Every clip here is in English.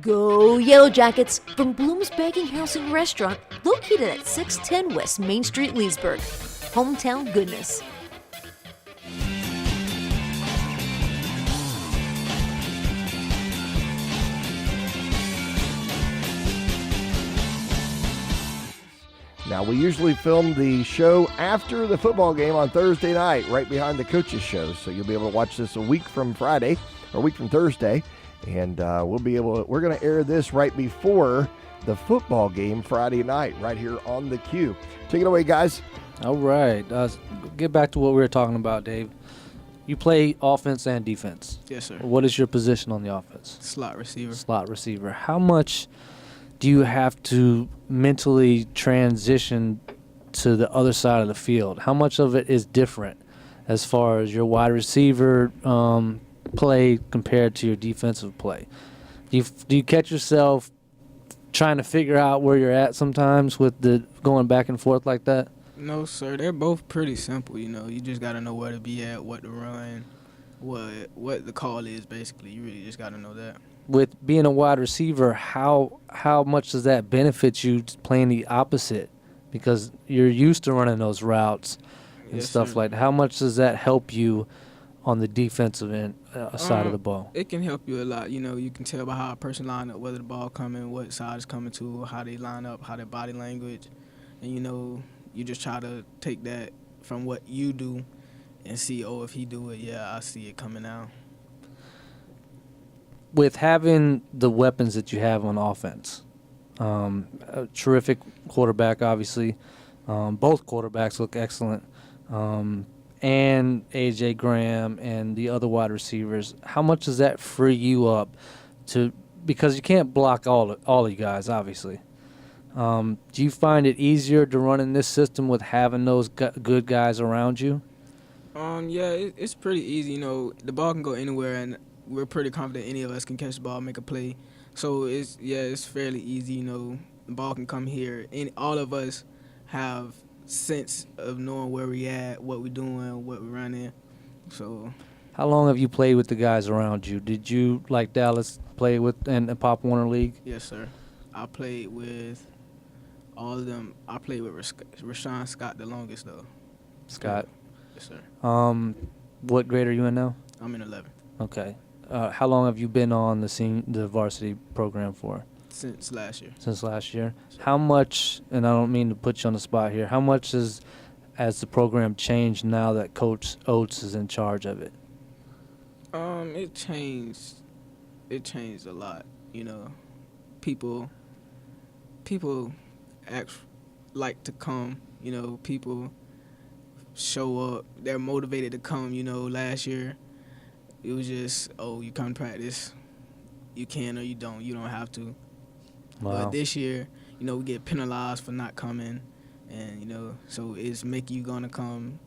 Go Yellow Jackets from Bloom's Baking House and Restaurant, located at 610 West Main Street, Leesburg. Hometown goodness. Now, we usually film the show after the football game on Thursday night, right behind the coaches' show. So you'll be able to watch this a week from Friday, or a week from Thursday. And we're going to air this right before the football game Friday night, right here on the Q. Take it away, guys. All right. Get back to what we were talking about, Dave. You play offense and defense. Yes, sir. What is your position on the offense? Slot receiver. Slot receiver. How much do you have to mentally transition to the other side of the field? How much of it is different as far as your wide receiver play compared to your defensive play? Do you catch yourself trying to figure out where you're at sometimes with the going back and forth like that? No, sir. They're both pretty simple, You just got to know where to be at, what to run, what the call is, basically. You really just got to know that. With being a wide receiver, how much does that benefit you playing the opposite? Because you're used to running those routes and stuff like that. How much does that help you on the defensive end side of the ball? It can help you a lot. You can tell by how a person line up, whether the ball coming, what side it's coming to, how they line up, how their body language. And, you just try to take that from what you do and see, if he do it, I see it coming out. With having the weapons that you have on offense, a terrific quarterback, obviously. Both quarterbacks look excellent. And A.J. Graham and the other wide receivers, how much does that free you up because you can't block all of you guys, obviously. Do you find it easier to run in this system with having those good guys around you? It's pretty easy. The ball can go anywhere, and we're pretty confident any of us can catch the ball, make a play. So it's fairly easy. The ball can come here. All of us have sense of knowing where we at, what we're doing, what we're running. So, how long have you played with the guys around you? Did you, like Dallas, play with in the Pop Warner League? Yes, sir. I played with all of them. I played with Rashawn Scott the longest, though. Scott. Yes, sir. What grade are you in now? I'm in 11th. Okay. How long have you been on the varsity program for? Since last year. Since last year. How much, and I don't mean to put you on the spot here, how much has the program changed now that Coach Oates is in charge of it? It changed. It changed a lot. People like to come. People show up. They're motivated to come. Last year it was just, you come to practice, you can or you don't. You don't have to. Wow. But this year, we get penalized for not coming, and so it's making you gonna come.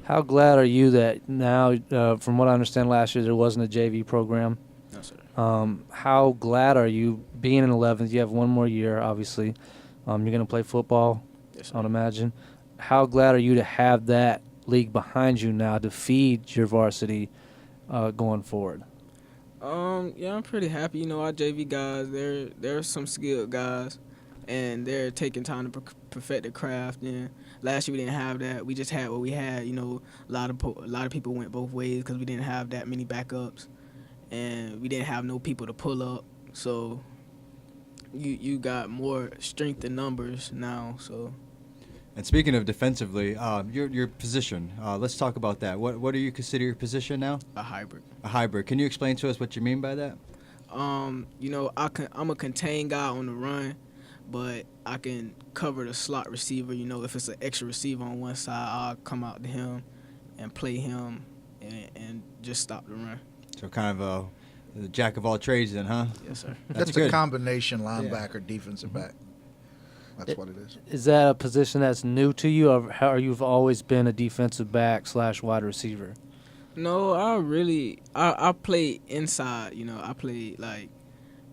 How glad are you that now, from what I understand, last year there wasn't a JV program? No, sir. How glad are you being in 11th? You have one more year, obviously. You're gonna play football, Yes, sir. I'd imagine. How glad are you to have that league behind you now to feed your varsity going forward? I'm pretty happy. Our JV guys, they're some skilled guys, and they're taking time to perfect their craft. And last year we didn't have that. We just had what we had. A lot of people went both ways because we didn't have that many backups, and we didn't have no people to pull up. So you got more strength in numbers now. So. And speaking of defensively, your position, let's talk about that. What do you consider your position now? A hybrid. A hybrid. Can you explain to us what you mean by that? I'm a contained guy on the run, but I can cover the slot receiver. If it's an extra receiver on one side, I'll come out to him and play him and just stop the run. So kind of a jack of all trades then, huh? Yes, sir. That's It's good. a combination linebacker, defensive back. That's what it is. Is that a position that's new to you, or you've always been a defensive back / wide receiver? No, I play inside. I play like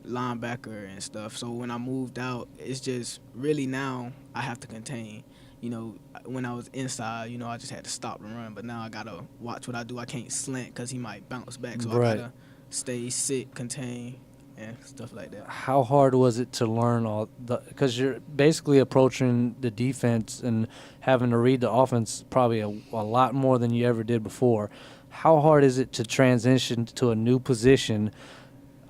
linebacker and stuff. So when I moved out, it's just really now I have to contain. When I was inside, I just had to stop and run. But now I got to watch what I do. I can't slant because he might bounce back. So Right. I got to stay, sit, contain. and stuff like that. How hard was it to learn all the? Because you're basically approaching the defense and having to read the offense probably a lot more than you ever did before. How hard is it to transition to a new position?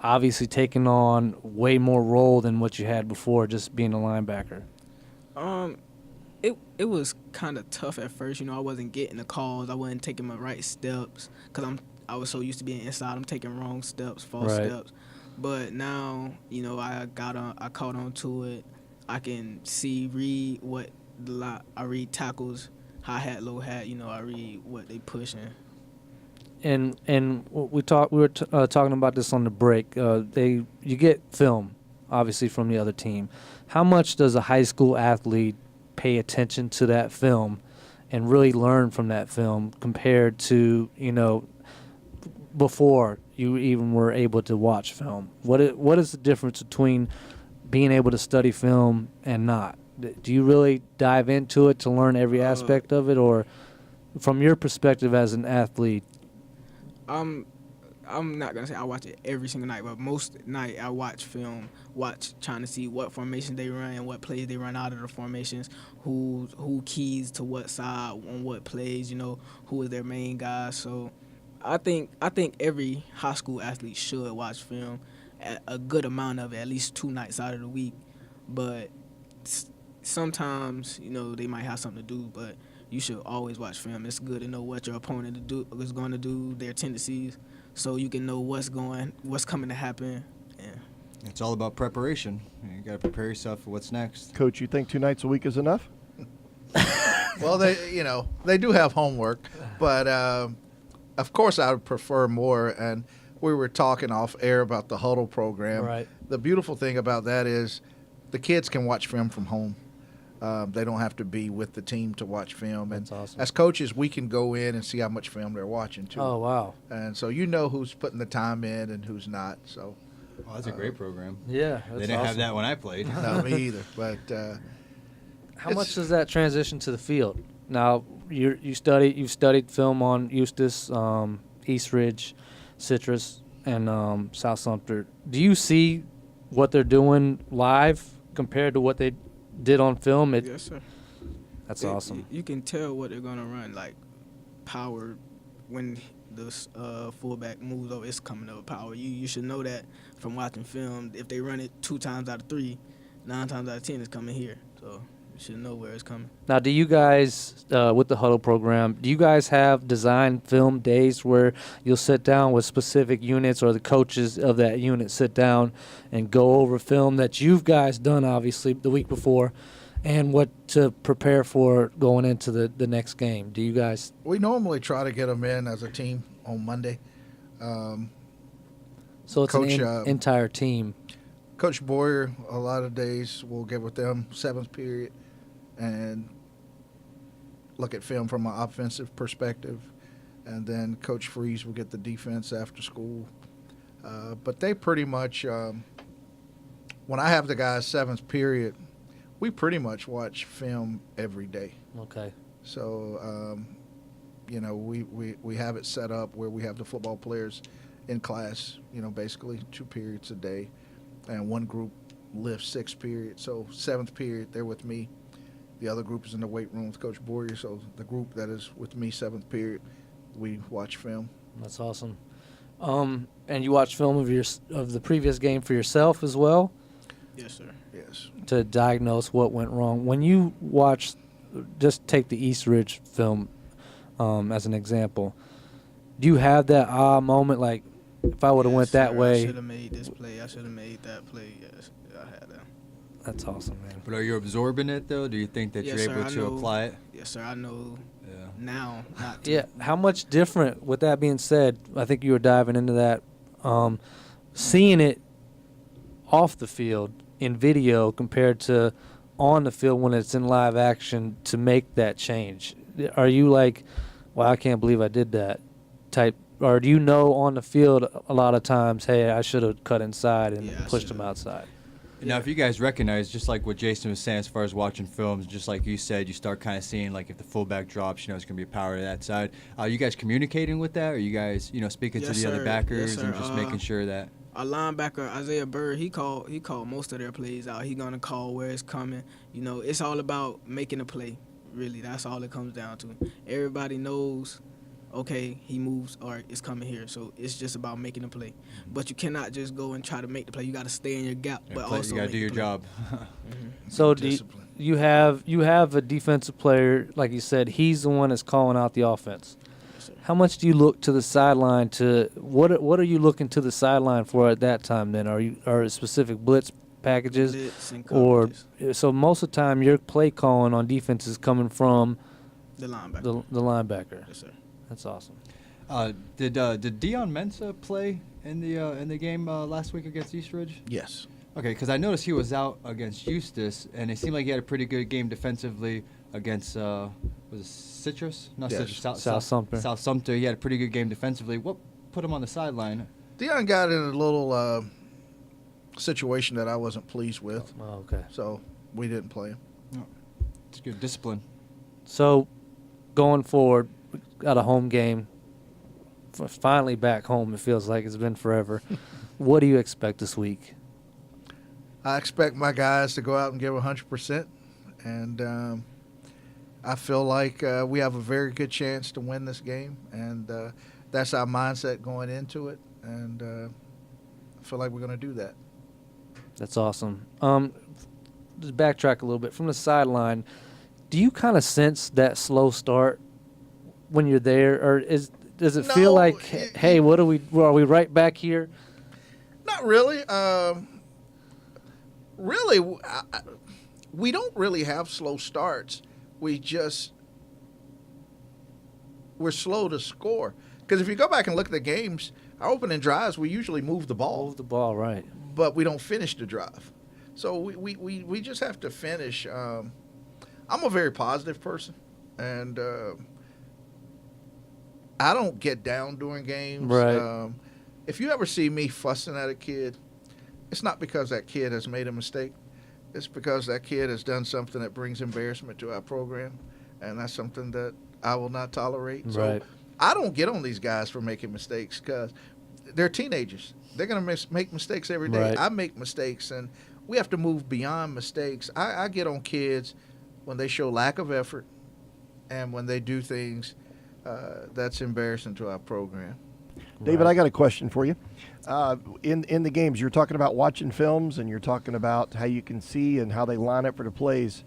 Obviously, taking on way more role than what you had before, just being a linebacker. It was kind of tough at first. You know, I wasn't getting the calls. I wasn't taking my right steps because I was so used to being inside. I'm taking wrong steps, false steps. But now, you know, I caught on to it. I can read what I read tackles, high hat, low hat. You know, I read what they pushing. And we were talking about this on the break. You get film, obviously, from the other team. How much does a high school athlete pay attention to that film and really learn from that film compared to, you know, before you even were able to watch film? What is the difference between being able to study film and not? Do you really dive into it to learn every aspect of it, or from your perspective as an athlete? I'm not gonna say I watch it every single night, but most night I watch film, trying to see what formations they run and what plays they run out of the formations, who keys to what side on what plays, you know, who is their main guy. So I think every high school athlete should watch film, a good amount of it, at least 2 nights out of the week. But sometimes, you know, they might have something to do, but you should always watch film. It's good to know what your opponent is going to do, their tendencies, so you can know what's coming to happen. Yeah. It's all about preparation. You got to prepare yourself for what's next. Coach, you think 2 nights a week is enough? Well, they do have homework, but of course I would prefer more. And we were talking off air about the huddle program. Right. The beautiful thing about that is the kids can watch film from home. They don't have to be with the team to watch film. That's and awesome. As coaches, we can go in and see how much film they're watching, too. Oh, wow. And so you know who's putting the time in and who's not. So Oh, that's a great program. Yeah, They didn't have that when I played. no, me either. But How much does that transition to the field? Now, you've studied film on Eustis, East Ridge, Citrus, and South Sumter. Do you see what they're doing live compared to what they did on film? Yes, sir. That's awesome. You can tell what they're gonna run, like power when the fullback moves over. It's coming over power. You should know that from watching film. If they run it 2 times out of 3, 9 times out of 10 it's coming here. So you should know where it's coming. Now, do you guys, with the huddle program, do you guys have design film days where you'll sit down with specific units, or the coaches of that unit sit down and go over film that you've guys done, obviously, the week before, and what to prepare for going into the next game? Do you guys? we normally try to get them in as a team on Monday. So it's Coach, an entire team. Coach Boyer, a lot of days we'll get with them 7th period and look at film from an offensive perspective. And then Coach Freeze will get the defense after school. But they pretty much, when I have the guys 7th period, we pretty much watch film every day. Okay. So, we have it set up where we have the football players in class, basically 2 periods a day. And one group lifts 6th period. So 7th period, they're with me. The other group is in the weight room with Coach Boyer. So the group that is with me 7th period, we watch film. That's awesome. And you watch film of the previous game for yourself as well? Yes, sir. Yes. To diagnose what went wrong. When you watch, just take the East Ridge film as an example, do you have that moment, like, if I would have went that way? I should have made this play. I should have made that play. Yes, I had that. That's awesome, man. But are you absorbing it, though? Do you think that Yes, you're sir, able I to know. apply it? Yes, sir. I know Yeah. now not to. Yeah, how much different, with that being said, I think you were diving into that, seeing it off the field in video compared to on the field when it's in live action to make that change? Are you like, wow, I can't believe I did that type? Or do you know on the field a lot of times, hey, I should have cut inside and Yeah, I pushed him should've. outside? Now, if you guys recognize, just like what Jason was saying as far as watching films, just like you said, you start kind of seeing, like, if the fullback drops, it's going to be a power to that side. Are you guys communicating with that? Or are you guys, speaking to Yes, the other sir. backers Yes, and sir. just making sure that? Our linebacker Isaiah Bird, he called most of their plays out. He gonna call where it's coming. You know, it's all about making a play. Really, that's all it comes down to. Everybody knows, okay, he moves or it's coming here. So it's just about making a play. But you cannot just go and try to make the play. You got to stay in your gap, but also you gotta do your make the play. job. So Discipline. you have a defensive player, like you said, he's the one that's calling out the offense. Yes, sir. How much do you look to the sideline to what are you looking to the sideline for at that time then? Are it specific blitz packages Blitz and or coverages. so most of the time your play calling on defense is coming from The linebacker. the linebacker. Yes, sir. That's awesome. Did Dion Mensa play in the game last week against Eastridge? Yes. Okay, because I noticed he was out against Eustis, and it seemed like he had a pretty good game defensively against was it Citrus? No, Yes. Citrus. South Sumter. South Sumter. He had a pretty good game defensively. What put him on the sideline? Dion got in a little situation that I wasn't pleased with, Oh, okay. so we didn't play him. It's good discipline. So going forward, we got a home game. Finally back home. It feels like it's been forever. What do you expect this week? I expect my guys to go out and give 100%, and I feel like we have a very good chance to win this game, and that's our mindset going into it, and I feel like we're going to do that. That's awesome. Just backtrack a little bit from the sideline. Do you kind of sense that slow start when you're there, or does it feel No, like, hey, are we right back here? Not really. Really, we don't really have slow starts. We're slow to score. Because if you go back and look at the games, our opening drives, we usually move the ball, Move the ball, right. but we don't finish the drive. So we just have to finish. I'm a very positive person, and I don't get down during games. Right. If you ever see me fussing at a kid, it's not because that kid has made a mistake. It's because that kid has done something that brings embarrassment to our program, and that's something that I will not tolerate. Right. So I don't get on these guys for making mistakes because they're teenagers. They're going to make mistakes every day. Right. I make mistakes, and we have to move beyond mistakes. I get on kids when they show lack of effort and when they do things that's embarrassing to our program. David, I got a question for you. In the games, you're talking about watching films, and you're talking about how you can see and how they line up for the plays.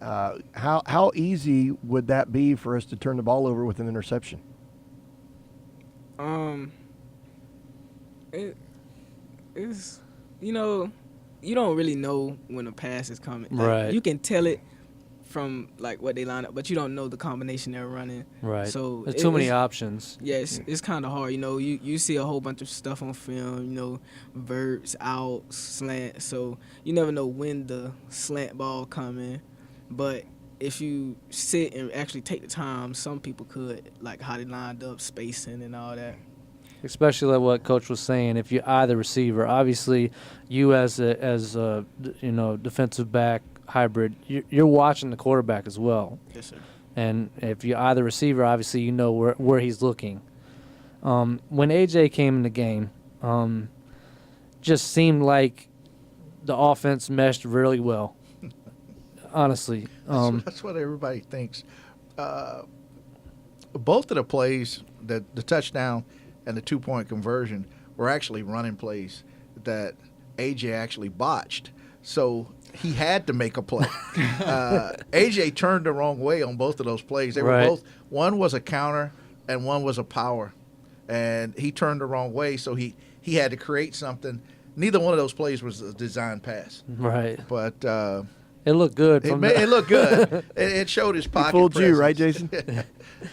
How easy would that be for us to turn the ball over with an interception? It's you don't really know when a pass is coming. Like, Right. You can tell it from like what they line up, but you don't know the combination they're running. Right. So There's too many options. Yes, it's kind of hard. You see a whole bunch of stuff on film. Verts, outs, slant. So you never know when the slant ball coming. But if you sit and actually take the time, some people could, like how they lined up, spacing and all that. Especially like what Coach was saying, if you're either receiver, obviously you as a defensive back hybrid, you're watching the quarterback as well. Yes, sir. And if you're either receiver, obviously you know where he's looking. When AJ came in the game, just seemed like the offense meshed really well. Honestly, That's what everybody thinks. Both of the plays, the touchdown and the 2-point conversion, were actually running plays that AJ actually botched. So he had to make a play. AJ turned the wrong way on both of those plays. They were Right. both. One was a counter and one was a power, and he turned the wrong way. So he had to create something. Neither one of those plays was a design pass, right. but It looked good. it looked good. It showed his pocket. Fooled you, presence. right, Jason?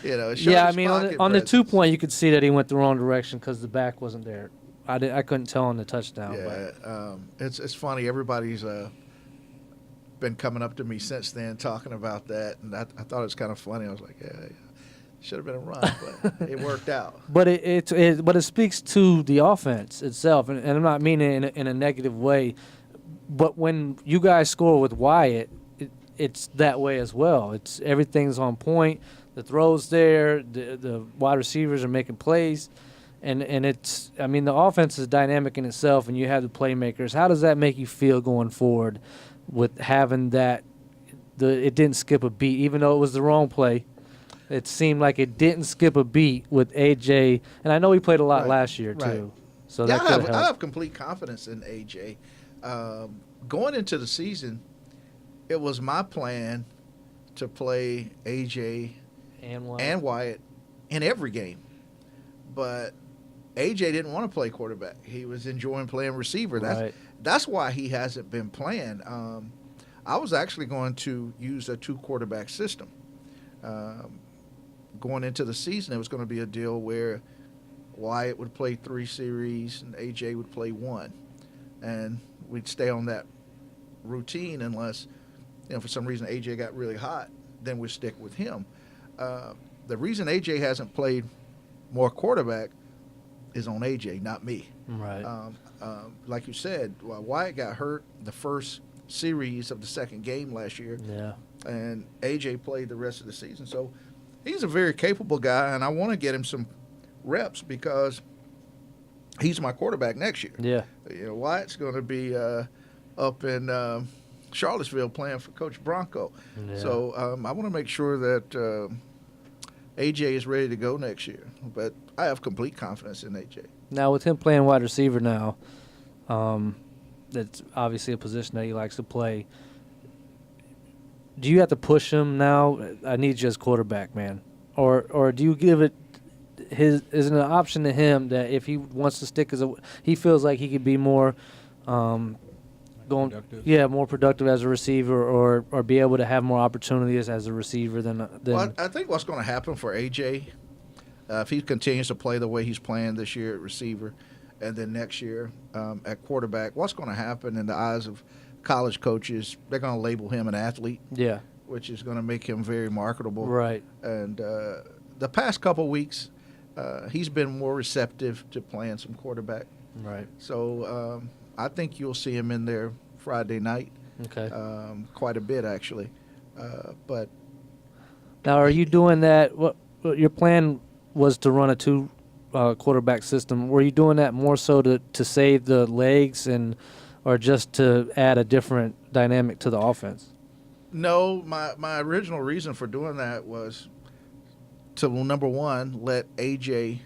It showed Yeah, I his mean, pocket on the presence. 2-point, you could see that he went the wrong direction because the back wasn't there. I couldn't tell on the touchdown. Yeah, it's funny. Everybody's been coming up to me since then talking about that, and I thought it was kind of funny. I was like, yeah, should have been a run, but it worked out. But it speaks to the offense itself, and I'm not meaning it in a negative way. But when you guys score with Wyatt, it's that way as well. It's everything's on point. The throws there, the wide receivers are making plays, And it's, I mean, the offense is dynamic in itself, and you have the playmakers. How does that make you feel going forward with having that? It didn't skip a beat, even though it was the wrong play. It seemed like it didn't skip a beat with AJ, and I know he played a lot last year too. Right. So Yeah, that could I help. have complete confidence in AJ. Going into the season, it was my plan to play AJ And what? and Wyatt in every game, but AJ didn't want to play quarterback. He was enjoying playing receiver. That's why he hasn't been playing. I was actually going to use a 2-quarterback system. Going into the season, it was going to be a deal where Wyatt would play 3 series and AJ would play 1, and we'd stay on that routine unless, for some reason AJ got really hot, then we'd stick with him. The reason AJ hasn't played more quarterback is on AJ, not me. Right. Like you said, Wyatt got hurt the first series of the second game last year, and AJ played the rest of the season. So he's a very capable guy, and I want to get him some reps because he's my quarterback next year. Yeah. Wyatt's going to be up in Charlottesville playing for Coach Bronco. Yeah. So I want to make sure that AJ is ready to go next year. But I have complete confidence in AJ. Now, with him playing wide receiver now, that's obviously a position that he likes to play. Do you have to push him now? I need you as quarterback, man. Or do you give it is it an option to him that if he wants to stick he feels like he could be more more productive as a receiver or be able to have more opportunities as a receiver than Well, I think what's going to happen for AJ, if he continues to play the way he's playing this year at receiver and then next year at quarterback, what's going to happen in the eyes of college coaches, they're going to label him an athlete. Yeah. Which is going to make him very marketable. Right. And the past couple weeks, he's been more receptive to playing some quarterback. Right. So I think you'll see him in there Friday night. Okay. Quite a bit, actually. But now, are you doing that? What your plan was to run a 2 quarterback system? Were you doing that more so to save the legs or just to add a different dynamic to the offense? No, my original reason for doing that was to, number one, let AJ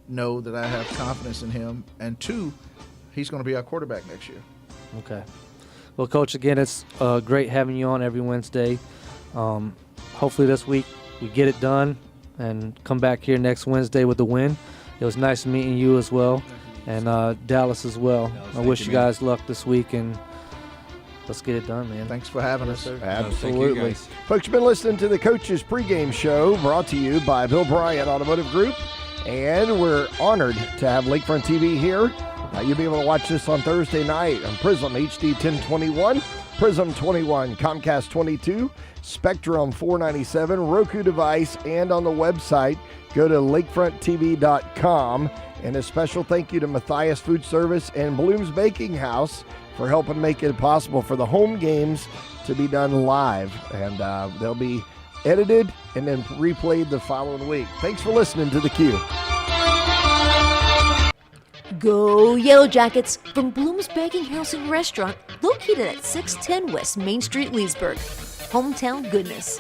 know that I have confidence in him, and 2, he's going to be our quarterback next year. Okay. Well, Coach, again, it's great having you on every Wednesday. Hopefully this week we get it done and come back here next Wednesday with the win. It was nice meeting you as well, and Dallas as well. I wish you guys luck this week, and let's get it done, man. Thanks for having us. Absolutely. Thank you, guys. Folks, you've been listening to the Coach's Pregame Show, brought to you by Bill Bryant Automotive Group, and we're honored to have Lakefront TV here. You'll be able to watch this on Thursday night on Prism HD 1021, Prism 21, Comcast 22, Spectrum 497, Roku device, and on the website. Go to lakefronttv.com. And a special thank you to Matthias Food Service and Bloom's Baking House for helping make it possible for the home games to be done live. And they'll be edited and then replayed the following week. Thanks for listening to The Q. Go Yellow Jackets from Bloom's Baking House and Restaurant, located at 610 West Main Street, Leesburg. Hometown goodness.